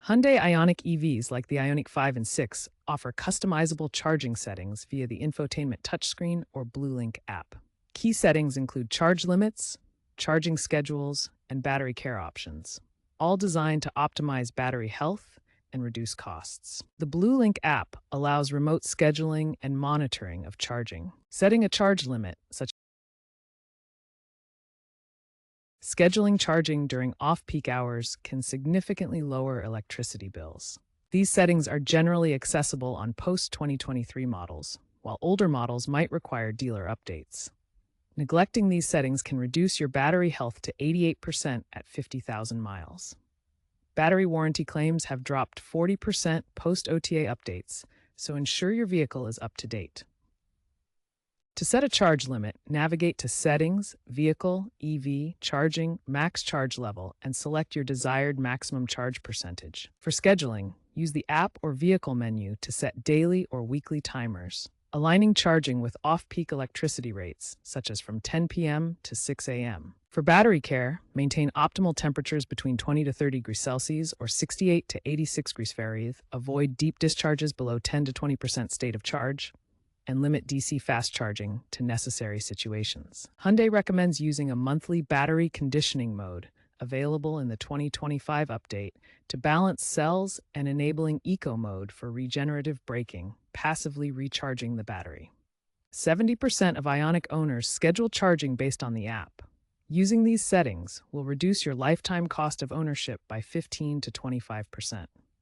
Hyundai Ioniq EVs like the Ioniq 5 and 6 offer customizable charging settings via the infotainment touchscreen or BlueLink app. Key settings include charge limits, charging schedules, and battery care options, all designed to optimize battery health and reduce costs. The BlueLink app allows remote scheduling and monitoring of charging. Setting a charge limit, such scheduling charging during off-peak hours, can significantly lower electricity bills. These settings are generally accessible on post-2023 models, while older models might require dealer updates. Neglecting these settings can reduce your battery health to 88% at 50,000 miles. Battery warranty claims have dropped 40% post-OTA updates, so ensure your vehicle is up to date. To set a charge limit, navigate to Settings, Vehicle, EV, Charging, Max Charge Level, and select your desired maximum charge percentage. For scheduling, use the app or vehicle menu to set daily or weekly timers, aligning charging with off-peak electricity rates, such as from 10 p.m. to 6 a.m. For battery care, maintain optimal temperatures between 20 to 30 degrees Celsius or 68 to 86 degrees Fahrenheit, avoid deep discharges below 10 to 20% state of charge, and limit DC fast charging to necessary situations. Hyundai recommends using a monthly battery conditioning mode, available in the 2025 update, to balance cells and enabling eco mode for regenerative braking, passively recharging the battery. 70% of Ioniq owners schedule charging based on the app. Using these settings will reduce your lifetime cost of ownership by 15 to 25%.